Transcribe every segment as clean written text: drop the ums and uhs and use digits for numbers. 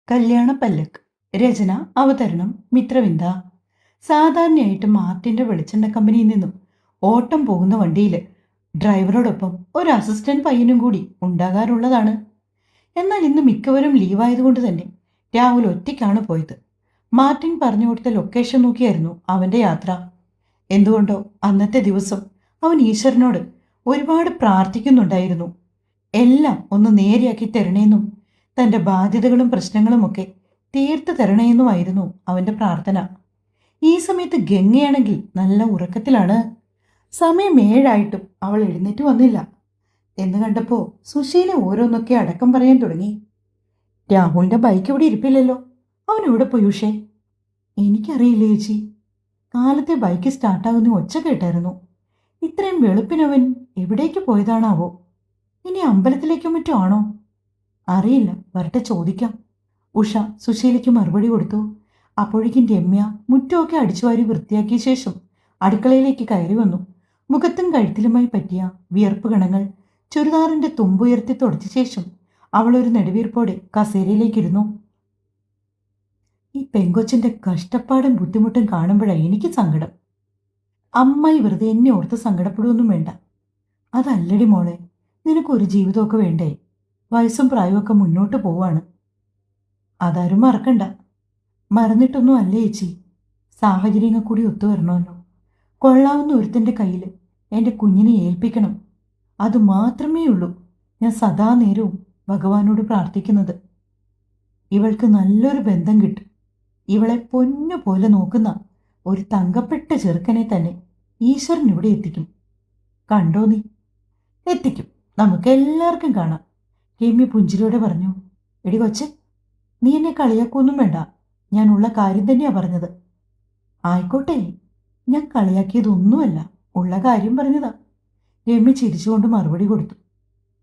കല്യാണ പല്ലക്ക്. രചന, അവതരണം മിത്രവിന്ദ. സാധാരണയായിട്ട് മാർട്ടിന്റെ വെളിച്ചെണ്ണ കമ്പനിയിൽ നിന്നും ഓട്ടം പോകുന്ന വണ്ടിയിൽ ഡ്രൈവറോടൊപ്പം ഒരു അസിസ്റ്റന്റ് പയ്യനും കൂടി ഉണ്ടാകാറുള്ളതാണ്. എന്നാൽ ഇന്ന് മിക്കവരും ലീവായതുകൊണ്ട് തന്നെ രാഹുൽ ഒറ്റയ്ക്കാണ് പോയത്. മാർട്ടിൻ പറഞ്ഞു കൊടുത്ത ലൊക്കേഷൻ നോക്കിയായിരുന്നു അവന്റെ യാത്ര. എന്തുകൊണ്ടോ അന്നത്തെ ദിവസം അവൻ ഈശ്വരനോട് ഒരുപാട് പ്രാർത്ഥിക്കുന്നുണ്ടായിരുന്നു. എല്ലാം ഒന്ന് നേരെയാക്കി തരണേന്നും തൻ്റെ ബാധ്യതകളും പ്രശ്നങ്ങളുമൊക്കെ തീർത്ത് തരണേന്നുമായിരുന്നു അവൻ്റെ പ്രാർത്ഥന. ഈ സമയത്ത് ഗംഗയാണെങ്കിൽ നല്ല ഉറക്കത്തിലാണ്. സമയം 7 അവൾ എഴുന്നേറ്റ് വന്നില്ല എന്ന് കണ്ടപ്പോൾ സുശീല ഓരോന്നൊക്കെ അടക്കം പറയാൻ തുടങ്ങി. രാഹുലിൻ്റെ ബൈക്ക് ഇവിടെ ഇരിപ്പില്ലല്ലോ, അവൻ എവിടെ പോയി ഉഷേ? എനിക്കറിയില്ല ചേച്ചി, കാലത്തെ ബൈക്ക് സ്റ്റാർട്ടാകുന്ന ഒച്ച കേട്ടായിരുന്നു. ഇത്രയും വെളുപ്പിനവൻ എവിടേക്ക് പോയതാണാവോ? ഇനി അമ്പലത്തിലേക്കോ മറ്റോ ആണോ? അറിയില്ല, വരട്ടെ ചോദിക്കാം. ഉഷ സുശീലയ്ക്ക് മറുപടി കൊടുത്തു. അപ്പോഴേക്കും രമ്യ മുറ്റമൊക്കെ അടിച്ചുവാരി വൃത്തിയാക്കിയ ശേഷം അടുക്കളയിലേക്ക് കയറി വന്നു. മുഖത്തും കഴുത്തിലുമായി പറ്റിയ വിയർപ്പ് കണങ്ങൾ ചുരിദാറിന്റെ തുമ്പുയർത്തി തുടച്ച ശേഷം അവൾ ഒരു നെടുവീർപ്പോടെ കസേരയിലേക്കിരുന്നു. ഈ പെങ്കൊച്ചിന്റെ കഷ്ടപ്പാടും ബുദ്ധിമുട്ടും കാണുമ്പോഴാണ് എനിക്ക് സങ്കടം. അമ്മായി വെറുതെ എന്നെ ഓർത്ത് സങ്കടപ്പെടുകയൊന്നും വേണ്ട. അതല്ലടി മോളെ, നിനക്കൊരു ജീവിതമൊക്കെ വേണ്ടേ? വയസ്സും പ്രായമൊക്കെ മുന്നോട്ട് പോവാണ്. അതാരും മറക്കണ്ട. മറന്നിട്ടൊന്നും അല്ലേ ചേച്ചി, സാഹചര്യങ്ങൾ കൂടി ഒത്തുവരണമല്ലോ. കൊള്ളാവുന്ന ഒരുത്തൻ്റെ കയ്യിൽ എൻ്റെ കുഞ്ഞിനെ ഏൽപ്പിക്കണം. അതുമാത്രമേ ഉള്ളൂ ഞാൻ സദാ നേരവും ഭഗവാനോട് പ്രാർത്ഥിക്കുന്നത്. ഇവൾക്ക് നല്ലൊരു ബന്ധം കിട്ടും. ഇവളെ പൊന്നു പോലെ നോക്കുന്ന ഒരു തങ്കപ്പെട്ട ചെറുക്കനെ തന്നെ ഈശ്വരൻ ഇവിടെ എത്തിക്കും. കണ്ടോ നീ? എത്തിക്കും, നമുക്കെല്ലാവർക്കും കാണാം. രമ്യ പുഞ്ചിരിയോടെ പറഞ്ഞു. എടി കൊച്ചെ, നീ എന്നെ കളിയാക്കൊന്നും വേണ്ട. ഞാനുള്ള കാര്യം തന്നെയാ പറഞ്ഞത്. ആയിക്കോട്ടെ, ഞാൻ കളിയാക്കിയതൊന്നുമല്ല, ഉള്ള കാര്യം പറഞ്ഞതാ. രമ്യ ചിരിച്ചുകൊണ്ട് മറുപടി കൊടുത്തു.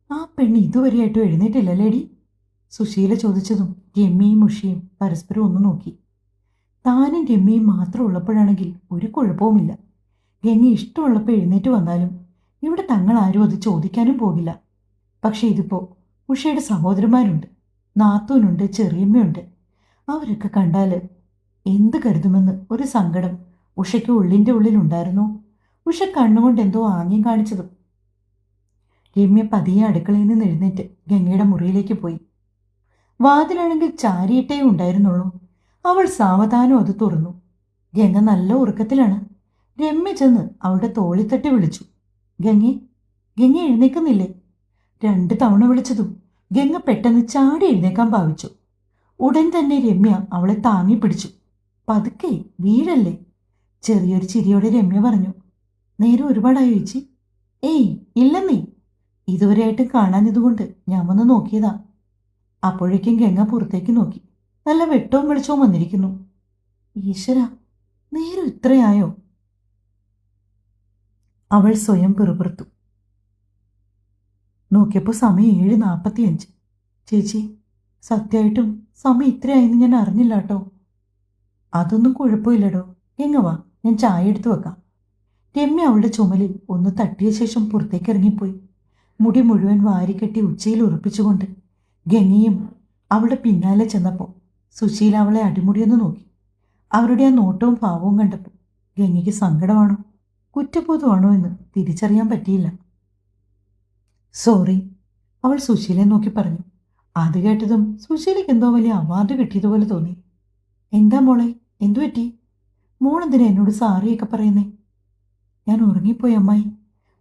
ആ പെണ്ണ് ഇതുവരെയായിട്ടും എഴുന്നേറ്റില്ലല്ലേടി? സുശീല ചോദിച്ചതും രമ്യയും ഉഷയും പരസ്പരം ഒന്ന് നോക്കി. താനും രമ്യയും മാത്രം ഉള്ളപ്പോഴാണെങ്കിൽ ഒരു കുഴപ്പവുമില്ല. രമ്യ ഇഷ്ടമുള്ളപ്പോൾ എഴുന്നേറ്റ് വന്നാലും ഇവിടെ തങ്ങളാരും അത് ചോദിക്കാനും പോകില്ല. പക്ഷെ ഇതിപ്പോ ഉഷയുടെ സഹോദരന്മാരുണ്ട്, നാത്തൂനുണ്ട്, ചെറിയമ്മയുണ്ട്. അവരൊക്കെ കണ്ടാൽ എന്ത് കരുതുമെന്ന് ഒരു സങ്കടം ഉഷയ്ക്ക് ഉള്ളിൻ്റെ ഉള്ളിലുണ്ടായിരുന്നു. ഉഷ കണ്ണുകൊണ്ട് എന്തോ ആംഗ്യം കാണിച്ചതും രമ്യ പതിയെ അടുക്കളയിൽ നിന്ന് എഴുന്നേറ്റ് ഗംഗയുടെ മുറിയിലേക്ക് പോയി. വാതിലാണെങ്കിൽ ചാരിയിട്ടേ ഉണ്ടായിരുന്നുള്ളൂ. അവൾ സാവധാനം അത് തുറന്നു. ഗംഗ നല്ല ഉറക്കത്തിലാണ്. രമ്യ ചെന്ന് അവളുടെ തോളിത്തട്ടി വിളിച്ചു. ഗംഗെ, ഗംഗ എഴുന്നേക്കുന്നില്ലേ? 2 തവണ വിളിച്ചതും ഗംഗ പെട്ടെന്ന് ചാടി എഴുന്നേക്കാൻ ഭാവിച്ചു. ഉടൻ തന്നെ രമ്യ അവളെ താങ്ങി പിടിച്ചു. പതുക്കെ, വീഴല്ലേ. ചെറിയൊരു ചിരിയോടെ രമ്യ പറഞ്ഞു. നേരെ ഒരുപാടായോ ചേച്ചി? ഏയ് ഇല്ലെന്നേ, ഇതുവരെയായിട്ടും കാണാഞ്ഞതുകൊണ്ട് ഞാൻ വന്ന് നോക്കിയതാ. അപ്പോഴേക്കും ഗംഗ പുറത്തേക്ക് നോക്കി. നല്ല വെട്ടവും വെളിച്ചവും വന്നിരിക്കുന്നു. ഈശ്വര, നേരം ഇത്രയായോ? അവൾ സ്വയം പിറുപിറുത്തു. നോക്കിയപ്പോൾ സമയം 7:45. ചേച്ചി, സത്യമായിട്ടും സമയം ഇത്രയായെന്ന് ഞാൻ അറിഞ്ഞില്ല കേട്ടോ. അതൊന്നും കുഴപ്പമില്ലടോ, എങ്ങവാ, ഞാൻ ചായ എടുത്തു വെക്കാം. രമ്യ അവളുടെ ചുമലിൽ ഒന്ന് തട്ടിയ ശേഷം പുറത്തേക്ക് ഇറങ്ങിപ്പോയി. മുടി മുഴുവൻ വാരിക്കെട്ടി ഉച്ചയിൽ ഉറപ്പിച്ചുകൊണ്ട് ഗംഗയും അവളുടെ പിന്നാലെ ചെന്നപ്പോൾ സുശീല അവളെ അടിമുടിയൊന്ന് നോക്കി. അവരുടെ ആ നോട്ടവും ഭാവവും കണ്ടപ്പോൾ ഗംഗയ്ക്ക് സങ്കടമാണോ കുറ്റബോധമാണോ എന്ന് തിരിച്ചറിയാൻ പറ്റിയില്ല. സോറി, അവൾ സുശീലയെ നോക്കി പറഞ്ഞു. അത് കേട്ടതും സുശീലയ്ക്ക് എന്തോ വലിയ അവാർഡ് കിട്ടിയതുപോലെ തോന്നി. എന്താ മോളെ, എന്തു പറ്റി? മോളെന്തിനാ എന്നോട് സാറിയൊക്കെ പറയുന്നേ? ഞാൻ ഉറങ്ങിപ്പോയി അമ്മായി.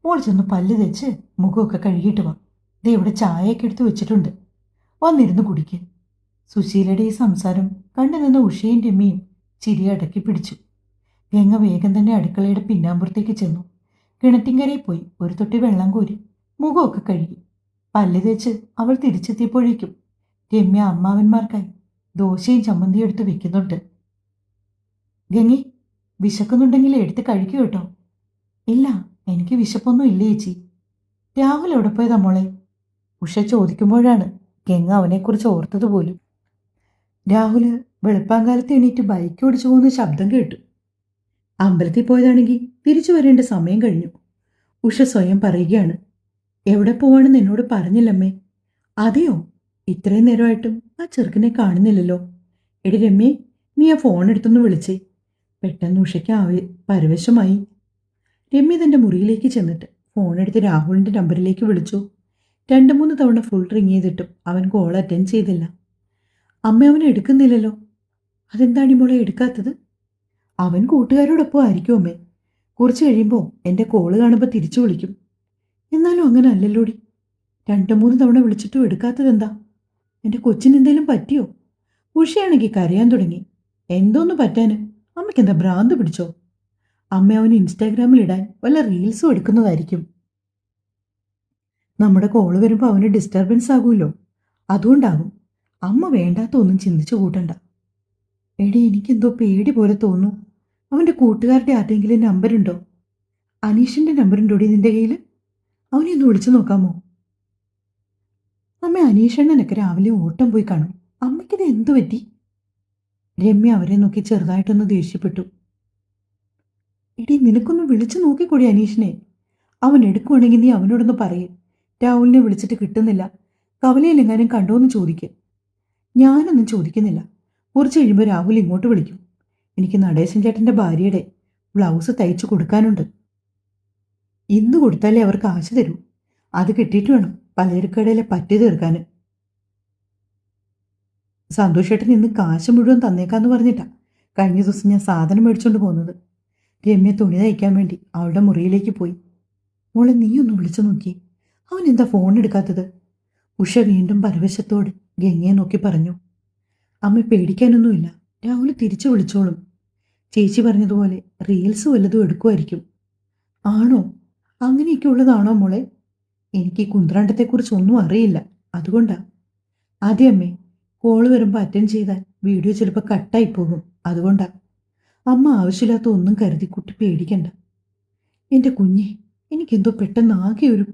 മോൾ ചെന്ന് പല്ല് തെച്ച് മുഖമൊക്കെ കഴുകിയിട്ട് വാ. ദേ ഇവിടെ ചായയൊക്കെ എടുത്ത് വെച്ചിട്ടുണ്ട്, വന്നിരുന്ന് കുടിക്ക്. സുശീലയുടെ ഈ സംസാരം കണ്ടു നിന്ന ഉഷയും രമ്യയും ചിരി അടക്കി പിടിച്ചു. ഗംഗ വേഗം തന്നെ അടുക്കളയുടെ പിന്നാമ്പുറത്തേക്ക് ചെന്നു. കിണറ്റിൻകരയിൽ പോയി ഒരു തൊട്ടി വെള്ളം കോരി മുഖമൊക്കെ കഴുകി. പല്ല് തേച്ച് അവൾ തിരിച്ചെത്തിയപ്പോഴേക്കും രമ്യ അമ്മാവന്മാർക്കായി ദോശയും ചമ്മന്തിയും എടുത്ത് വെക്കുന്നുണ്ട്. ഗംഗി, വിശക്കുന്നുണ്ടെങ്കിൽ എടുത്ത് കഴിക്കൂ കേട്ടോ. ഇല്ല, എനിക്ക് വിശപ്പൊന്നും ഇല്ല ചേച്ചി. രാഹുൽ എവിടെ പോയതാ മോളെ? ഉഷ ചോദിക്കുമ്പോഴാണ് ഗംഗ അവനെക്കുറിച്ച് ഓർത്തതുപോലും. രാഹുല് വെളുപ്പാങ്കാലത്ത് എണീറ്റ് ബൈക്ക് ഓടിച്ചു പോകുന്ന ശബ്ദം കേട്ടു. അമ്പലത്തിൽ പോയതാണെങ്കിൽ തിരിച്ചു വരേണ്ട സമയം കഴിഞ്ഞു. ഉഷ സ്വയം പറയുകയാണ്. എവിടെ പോവാണെന്ന് എന്നോട് പറഞ്ഞില്ലമ്മേ. അതെയോ? ഇത്രയും നേരമായിട്ടും ആ ചെറുക്കനെ കാണുന്നില്ലല്ലോ. എടി രമ്യേ, നീ ആ ഫോൺ എടുത്തൊന്ന് വിളിച്ചേ. പെട്ടെന്ന് ഉഷയ്ക്ക് പരവശമായി. രമ്യ തൻ്റെ മുറിയിലേക്ക് ചെന്നിട്ട് ഫോണെടുത്ത് രാഹുലിൻ്റെ നമ്പറിലേക്ക് വിളിച്ചു. 2-3 തവണ ഫുൾ റിങ് ചെയ്തിട്ടും അവൻ കോൾ അറ്റൻഡ് ചെയ്തില്ല. അമ്മ അവൻ എടുക്കുന്നില്ലല്ലോ. അതെന്താണ് മോളെ എടുക്കാത്തത്? അവൻ കൂട്ടുകാരോടൊപ്പം ആയിരിക്കും അമ്മേ. കുറച്ച് കഴിയുമ്പോൾ എൻ്റെ കോള് കാണുമ്പോൾ തിരിച്ചു വിളിക്കും. എന്നാലും അങ്ങനെ അല്ലല്ലോടി. 2-3 തവണ വിളിച്ചിട്ടും എടുക്കാത്തതെന്താ? എൻ്റെ കൊച്ചിനെന്തേലും പറ്റിയോ? ഉഷയാണെങ്കിൽ കരയാൻ തുടങ്ങി. എന്തോന്ന് പറ്റാന്? അമ്മയ്ക്കെന്താ ഭ്രാന്ത് പിടിച്ചോ? അമ്മ അവന് ഇൻസ്റ്റാഗ്രാമിൽ ഇടാൻ വല്ല റീൽസും എടുക്കുന്നതായിരിക്കും. നമ്മുടെ കോള് വരുമ്പോൾ അവന് ഡിസ്റ്റർബൻസ് ആകുമല്ലോ. അതുകൊണ്ടാകും. അമ്മ വേണ്ടാത്ത ഒന്നും ചിന്തിച്ചു കൂട്ടണ്ട. എടി, എനിക്കെന്തോ പേടി പോലെ തോന്നുന്നു. അവൻ്റെ കൂട്ടുകാരുടെ ആരുടെയെങ്കിലും നമ്പറുണ്ടോ? അനീഷിൻ്റെ നമ്പറുണ്ടോടി നിന്റെ കയ്യിൽ? അവനെ ഒന്ന് വിളിച്ചു നോക്കാമോ? അമ്മ, അനീഷണ്ണനൊക്കെ രാവിലെ ഓട്ടം പോയി കാണും. അമ്മയ്ക്കിത് എന്തു പറ്റി? രമ്യ അവരെ നോക്കി ചെറുതായിട്ടൊന്ന് ദേഷ്യപ്പെട്ടു. എടി, നിനക്കൊന്ന് വിളിച്ചു നോക്കിക്കൂടി അനീഷിനെ. അവൻ എടുക്കുവാണെങ്കിൽ നീ അവനോടൊന്ന് പറയേ. രാഹുലിനെ വിളിച്ചിട്ട് കിട്ടുന്നില്ല, കവലയിലെങ്ങാനും കണ്ടോന്ന് ചോദിക്കുക. ഞാനൊന്നും ചോദിക്കുന്നില്ല. കുറച്ച് കഴിയുമ്പോൾ രാഹുൽ ഇങ്ങോട്ട് വിളിക്കും. എനിക്ക് നടേശൻ ചേട്ടൻ്റെ ഭാര്യയുടെ ബ്ലൗസ് തയ്ച്ചു കൊടുക്കാനുണ്ട്. ഇന്ന് കൊടുത്താലേ അവർ കാശ് തരൂ. അത് കിട്ടിയിട്ട് വേണം പലചരക്കടയിലെ പറ്റി തീർക്കാൻ. സന്തോഷേട്ടൻ ഇന്ന് കാശ് മുഴുവൻ തന്നേക്കാന്ന് പറഞ്ഞിട്ടാ കഴിഞ്ഞ ദിവസം ഞാൻ സാധനം മേടിച്ചുകൊണ്ട് പോകുന്നത്. രമ്യ തുണി തയ്ക്കാൻ വേണ്ടി അവളുടെ മുറിയിലേക്ക് പോയി. മോളെ, നീ ഒന്ന് വിളിച്ചു നോക്കി. അവൻ എന്താ ഫോൺ എടുക്കാത്തത്? ഉഷ വീണ്ടും പരവശത്തോട് ഗംഗയെ നോക്കി പറഞ്ഞു. അമ്മ, പേടിക്കാനൊന്നുമില്ല. രാഹുൽ തിരിച്ചു വിളിച്ചോളും. ചേച്ചി പറഞ്ഞതുപോലെ റീൽസ് വല്ലതും എടുക്കുമായിരിക്കും. ആണോ? അങ്ങനെയൊക്കെ ഉള്ളതാണോ മോളെ? എനിക്ക് ഈ കുന്ത്രാണ്ടത്തെക്കുറിച്ച് ഒന്നും അറിയില്ല, അതുകൊണ്ടാ. അതെ അമ്മേ, കോള് വരുമ്പോൾ അറ്റൻഡ് ചെയ്താൽ വീഡിയോ ചിലപ്പോൾ കട്ടായി പോകും, അതുകൊണ്ടാ. അമ്മ ആവശ്യമില്ലാത്ത ഒന്നും കരുതി കുട്ടി പേടിക്കണ്ട. എൻ്റെ കുഞ്ഞെ, എനിക്കെന്തോ പെട്ടെന്ന് ആകെ ഒരു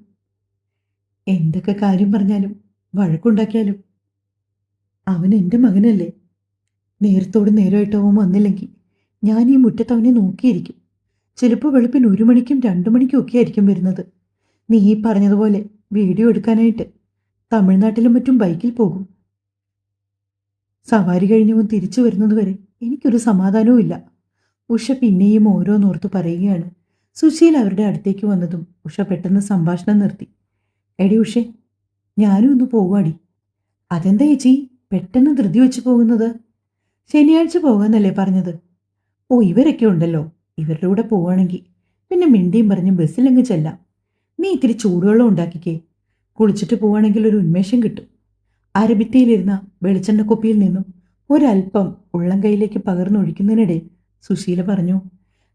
എന്തൊക്കെ കാര്യം പറഞ്ഞാലും വഴക്കുണ്ടാക്കിയാലും അവൻ എൻ്റെ മകനല്ലേ. നേരത്തോട് നേരമായിട്ട് അവൻ വന്നില്ലെങ്കിൽ ഞാൻ ഈ മുറ്റത്ത് അവനെ നോക്കിയിരിക്കും. ചിലപ്പോൾ വെളുപ്പിന് 1 മണിക്കും 2 മണിക്കും ഒക്കെ ആയിരിക്കും വരുന്നത്. നീ ഈ പറഞ്ഞതുപോലെ വീഡിയോ എടുക്കാനായിട്ട് തമിഴ്നാട്ടിലും മറ്റും ബൈക്കിൽ പോകും. സവാരി കഴിഞ്ഞവൻ തിരിച്ചു വരുന്നതുവരെ എനിക്കൊരു സമാധാനവും ഇല്ല. ഉഷ പിന്നെയും ഓരോന്നോർത്ത് പറയുകയാണ്. സുശീൽ അവരുടെ അടുത്തേക്ക് വന്നതും ഉഷ പെട്ടെന്ന് സംഭാഷണം നിർത്തി. എടി ഉഷേ, ഞാനും ഒന്ന് പോവാടി. അതെന്താ ചേച്ചി പെട്ടെന്ന് ധൃതി വെച്ച് പോകുന്നത്? ശനിയാഴ്ച പോകാന്നല്ലേ പറഞ്ഞത്? ഓ, ഇവരൊക്കെ ഉണ്ടല്ലോ. ഇവരുടെ കൂടെ പോവുകയാണെങ്കിൽ പിന്നെ മിണ്ടിയും പറഞ്ഞ് ബസ്സിലങ്ങ് ചെല്ലാം. നീ ഇത്തിരി ചൂടുവെള്ളം ഉണ്ടാക്കിക്കേ. കുളിച്ചിട്ട് പോവുകയാണെങ്കിൽ ഒരു ഉന്മേഷം കിട്ടും. അരഭിത്തിയിലിരുന്ന വെളിച്ചെണ്ണക്കൊപ്പിയിൽ നിന്നും ഒരൽപ്പം ഉള്ളം കൈയിലേക്ക് പകർന്നൊഴിക്കുന്നതിനിടെ സുശീല പറഞ്ഞു.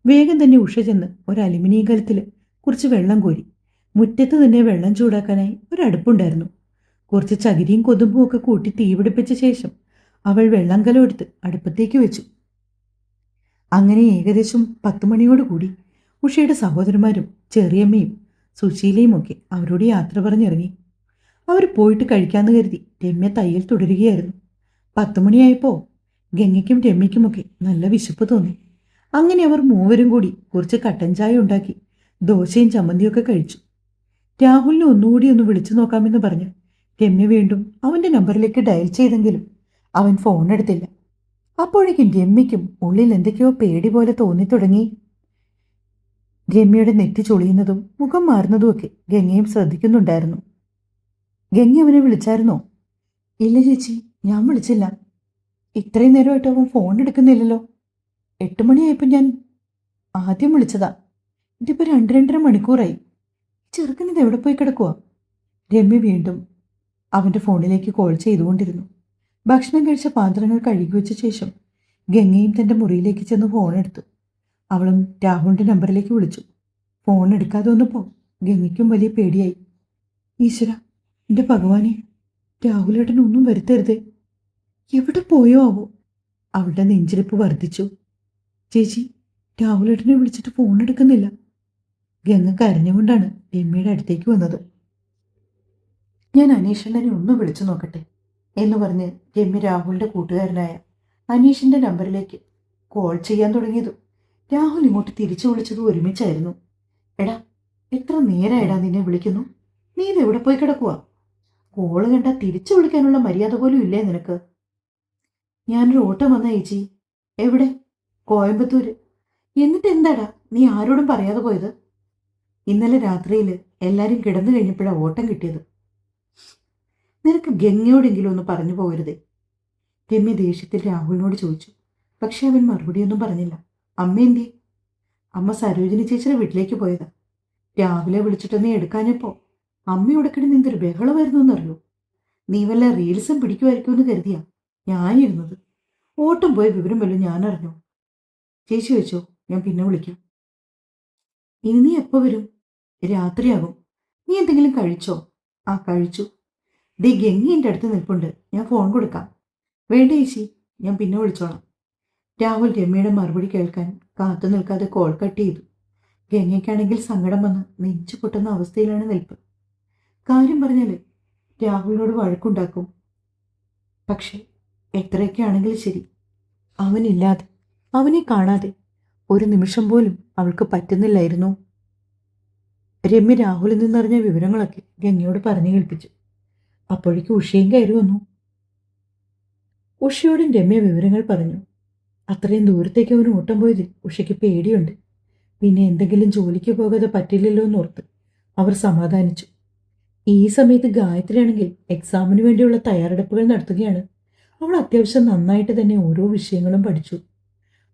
വേഗം തന്നെ ഉഷ ചെന്ന് ഒരു അലുമിനിയം കലത്തിൽ കുറച്ച് വെള്ളം കോരി. മുറ്റത്ത് തന്നെ വെള്ളം ചൂടാക്കാനായി ഒരടുപ്പുണ്ടായിരുന്നു. കുറച്ച് ചകിരിയും കൊതുമ്പും ഒക്കെ കൂട്ടി തീപിടിപ്പിച്ച ശേഷം അവൾ വെള്ളം കലം എടുത്ത് അടുപ്പത്തേക്ക് വെച്ചു. അങ്ങനെ ഏകദേശം 10 മണിയോടുകൂടി ഉഷയുടെ സഹോദരന്മാരും ചെറിയമ്മയും സുശീലയും ഒക്കെ അവരോട് യാത്ര പറഞ്ഞിറങ്ങി. അവർ പോയിട്ട് കഴിക്കാമെന്ന് കരുതി രമ്യ തയ്യൽ തുടരുകയായിരുന്നു. 10 മണിയായപ്പോൾ ഗംഗയ്ക്കും രമ്യയ്ക്കുമൊക്കെ നല്ല വിശപ്പ് തോന്നി. അങ്ങനെ അവർ മൂവരും കൂടി കുറച്ച് കട്ടൻ ചായ ഉണ്ടാക്കി ദോശയും ചമ്മന്തിയൊക്കെ കഴിച്ചു. രാഹുലിനെ ഒന്നുകൂടി ഒന്ന് വിളിച്ചു നോക്കാമെന്ന് പറഞ്ഞ് രമ്യ വീണ്ടും അവൻ്റെ നമ്പറിലേക്ക് ഡയൽ ചെയ്തെങ്കിലും അവൻ ഫോൺ എടുത്തില്ല. അപ്പോഴേക്കും രമ്യയ്ക്കും ഉള്ളിൽ എന്തൊക്കെയോ പേടി പോലെ തോന്നിത്തുടങ്ങി. രമ്യയുടെ നെറ്റി ചൊളിയുന്നതും മുഖം മാറുന്നതുമൊക്കെ ഗംഗയും ശ്രദ്ധിക്കുന്നുണ്ടായിരുന്നു. ഗംഗ അവനെ വിളിച്ചായിരുന്നോ? ഇല്ല ചേച്ചി, ഞാൻ വിളിച്ചില്ല. ഇത്രയും നേരമായിട്ട് അവൻ ഫോൺ എടുക്കുന്നില്ലല്ലോ. 8 മണിയായപ്പോൾ ഞാൻ ആദ്യം വിളിച്ചതാ. ഇതിപ്പോൾ 2-2.5 മണിക്കൂറായി. ചെറുക്കനിത് എവിടെ പോയി കിടക്കുക? രമ്യ വീണ്ടും അവൻ്റെ ഫോണിലേക്ക് കോൾ ചെയ്തുകൊണ്ടിരുന്നു. ഭക്ഷണം കഴിച്ച പാത്രങ്ങൾ കഴുകി വെച്ച ശേഷം ഗംഗയും തൻ്റെ മുറിയിലേക്ക് ചെന്ന് ഫോണെടുത്തു. അവളും രാഹുലിൻ്റെ നമ്പറിലേക്ക് വിളിച്ചു. ഫോൺ എടുക്കാതെ വന്നപ്പോൾ ഗംഗയ്ക്കും വലിയ പേടിയായി. ഈശ്വര, എൻ്റെ ഭഗവാനെ, രാഹുലേട്ടനൊന്നും വരുത്തരുതേ. എവിടെ പോയോ ആവോ? അവളുടെ നെഞ്ചിരിപ്പ് വർദ്ധിച്ചു. ചേച്ചി, രാഹുലേട്ടനെ വിളിച്ചിട്ട് ഫോൺ എടുക്കുന്നില്ല. ഗംഗ കരഞ്ഞുകൊണ്ടാണ് രമ്യയുടെ അടുത്തേക്ക് വന്നത്. ഞാൻ അനീഷണ്ണനെ ഒന്ന് വിളിച്ചു നോക്കട്ടെ എന്ന് പറഞ്ഞ് രമ്യ രാഹുലിൻ്റെ കൂട്ടുകാരനായ അനീഷിൻ്റെ നമ്പറിലേക്ക് കോൾ ചെയ്യാൻ തുടങ്ങിയതും രാഹുൽ ഇങ്ങോട്ട് തിരിച്ചു വിളിച്ചതും ഒരുമിച്ചായിരുന്നു. എടാ, എത്ര നേരമായിടാ നിന്നെ വിളിക്കുന്നു? നീ ഇതെവിടെ പോയി കിടക്കുക? കോള് കണ്ട തിരിച്ചു വിളിക്കാനുള്ള മര്യാദ പോലും ഇല്ലേ നിനക്ക്? ഞാനൊരു ഓട്ടം വന്ന ചേച്ചി. എവിടെ? കോയമ്പത്തൂര്. എന്നിട്ട് എന്താടാ നീ ആരോടും പറയാതെ പോയത്? ഇന്നലെ രാത്രിയിൽ എല്ലാരും കിടന്നു കഴിഞ്ഞപ്പോഴാ ഓട്ടം കിട്ടിയത്. നിനക്ക് ഗംഗയോടെങ്കിലും ഒന്ന് പറഞ്ഞു പോകരുതേ? രമ്യ ദേഷ്യത്തിൽ രാഹുലിനോട് ചോദിച്ചു. പക്ഷെ അവൻ മറുപടിയൊന്നും പറഞ്ഞില്ല. അമ്മ എന്തി? അമ്മ സരോജിനി ചേച്ചിയുടെ വീട്ടിലേക്ക് പോയതാ. രാവിലെ വിളിച്ചിട്ട് നീ എടുക്കാഞ്ഞപ്പോ അമ്മ ഉടക്കടി നിന്തൊരു ബഹളമായിരുന്നു എന്നറിയോ? നീ വല്ല റീൽസും പിടിക്കുമായിരിക്കുമെന്ന് കരുതിയാ ഞാനിരുന്നത്. ഓട്ടം പോയ വിവരം വല്ലതും ഞാൻ അറിഞ്ഞോ? ചേച്ചി വെച്ചോ, ഞാൻ പിന്നെ വിളിക്കാം. ഇനി നീ എപ്പോ വരും? രാത്രിയാകും. നീ എന്തെങ്കിലും കഴിച്ചോ? ആ കഴിച്ചു. ദേ ഗംഗി എൻ്റെ അടുത്ത് നിൽപ്പുണ്ട്, ഞാൻ ഫോൺ കൊടുക്കാം. വേണ്ട ചേച്ചി, ഞാൻ പിന്നെ വിളിച്ചോളാം. രാഹുൽ രമ്യയുടെ മറുപടി കേൾക്കാൻ കാത്തു നിൽക്കാതെ കോൾ കട്ട് ചെയ്തു. ഗംഗയ്ക്കാണെങ്കിൽ സങ്കടം വന്ന് നെഞ്ചു പൊട്ടുന്ന അവസ്ഥയിലാണ് നിൽപ്പ്. കാര്യം പറഞ്ഞാല് രാഹുലിനോട് വഴക്കുണ്ടാക്കും. പക്ഷെ എത്രയൊക്കെ ആണെങ്കിലും ശരി, അവനില്ലാതെ, അവനെ കാണാതെ ഒരു നിമിഷം പോലും അവൾക്ക് പറ്റുന്നില്ലായിരുന്നു. രമ്യ രാഹുലിൽ നിന്നറിഞ്ഞ വിവരങ്ങളൊക്കെ ഗംഗയോട് പറഞ്ഞു കേൾപ്പിച്ചു. അപ്പോഴേക്കും ഉഷയും കയറി വന്നു. ഉഷയോടും രമ്യ വിവരങ്ങൾ പറഞ്ഞു. അത്രയും ദൂരത്തേക്ക് അവന് ഓട്ടം പോയതിൽ ഉഷയ്ക്ക് പേടിയുണ്ട്. പിന്നെ എന്തെങ്കിലും ജോലിക്ക് പോകാതെ പറ്റില്ലല്ലോ എന്നോർത്ത് അവർ സമാധാനിച്ചു. ഈ സമയത്ത് ഗായത്രിയാണെങ്കിൽ എക്സാമിന് വേണ്ടിയുള്ള തയ്യാറെടുപ്പുകൾ നടത്തുകയാണ്. അവൾ അത്യാവശ്യം നന്നായിട്ട് തന്നെ ഓരോ വിഷയങ്ങളും പഠിച്ചു.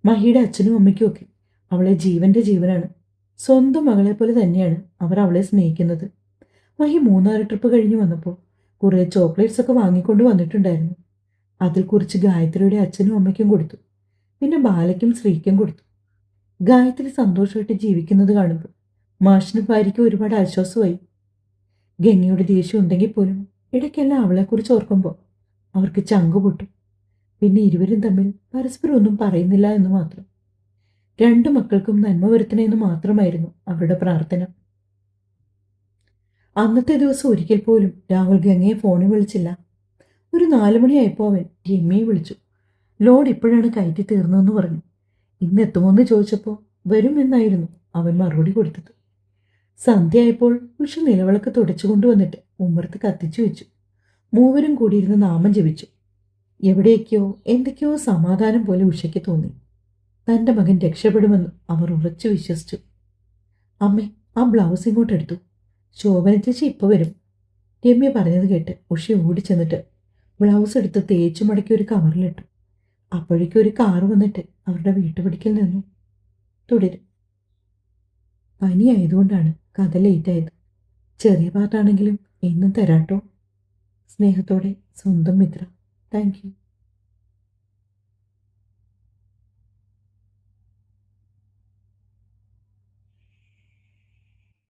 മഹിയുടെ അച്ഛനും അമ്മയ്ക്കും ഒക്കെ അവളെ ജീവന്റെ ജീവനാണ്. സ്വന്തം മകളെ പോലെ തന്നെയാണ് അവർ അവളെ സ്നേഹിക്കുന്നത്. മഹി 3 ട്രിപ്പ് കഴിഞ്ഞു വന്നപ്പോൾ കുറേ ചോക്ലേറ്റ്സ് ഒക്കെ വാങ്ങിക്കൊണ്ട് വന്നിട്ടുണ്ടായിരുന്നു. അതിൽ കുറിച്ച് ഗായത്രിയുടെ അച്ഛനും അമ്മയ്ക്കും കൊടുത്തു. പിന്നെ ബാലയ്ക്കും ശ്രീക്കും കൊടുത്തു. ഗായത്രി സന്തോഷമായിട്ട് ജീവിക്കുന്നത് കാണുമ്പോൾ മാഷിനും ഭാര്യയ്ക്കും ഒരുപാട് ആശ്വാസമായി. ഗംഗയുടെ ദേഷ്യം ഉണ്ടെങ്കിൽ പോലും ഇടയ്ക്കെല്ലാം അവളെക്കുറിച്ച് ഓർക്കുമ്പോൾ അവർക്ക് ചങ്കു പൊട്ടും. പിന്നെ ഇരുവരും തമ്മിൽ പരസ്പരം ഒന്നും പറയുന്നില്ല എന്ന് മാത്രം. 2 മക്കൾക്കും നന്മ വരുത്തണമെന്ന് മാത്രമായിരുന്നു അവരുടെ പ്രാർത്ഥന. അന്നത്തെ ദിവസം ഒരിക്കൽ പോലും രാഹുൽ ഗംഗയെ ഫോണിൽ വിളിച്ചില്ല. ഒരു 4 മണിയായപ്പോൾ അവൻ രമ്യയെ വിളിച്ചു. ലോഡ് ഇപ്പോഴാണ് കയറ്റി തീർന്നതെന്ന് പറഞ്ഞു. ഇന്ന് എത്തുമോന്ന് ചോദിച്ചപ്പോൾ വരുമെന്നായിരുന്നു അവൻ മറുപടി കൊടുത്തത്. സന്ധ്യയായപ്പോൾ ഉഷ നിലവിളക്ക് തുടച്ചുകൊണ്ടുവന്നിട്ട് ഉമ്മറത്ത് കത്തിച്ചു വെച്ചു. മൂവരും കൂടിയിരുന്ന് നാമം ജപിച്ചു. എവിടേക്കോ എന്തൊക്കെയോ സമാധാനം പോലെ ഉഷയ്ക്ക് തോന്നി. തൻ്റെ മകൻ രക്ഷപ്പെടുമെന്ന് അവർ ഉറച്ചു വിശ്വസിച്ചു. അമ്മേ, ആ ബ്ലൗസ് ഇങ്ങോട്ടെടുത്തു. ശോഭന ചേച്ചി ഇപ്പോൾ വരും. രമ്യ പറഞ്ഞത് കേട്ട് ഉഷ ഓടിച്ചെന്നിട്ട് ബ്ലൗസ് എടുത്ത് തേച്ചു മടക്കി ഒരു കവറിലിട്ടു. അപ്പോഴേക്കും ഒരു കാറ് വന്നിട്ട് അവരുടെ വീട്ടുപടിക്കൽ നിന്നു. തുടരും. പനിയായതുകൊണ്ടാണ് കഥ ലേറ്റായത്. ചെറിയ പാട്ടാണെങ്കിലും എന്നും തരാട്ടോ. സ്നേഹത്തോടെ സ്വന്തം മിത്ര. Thank you.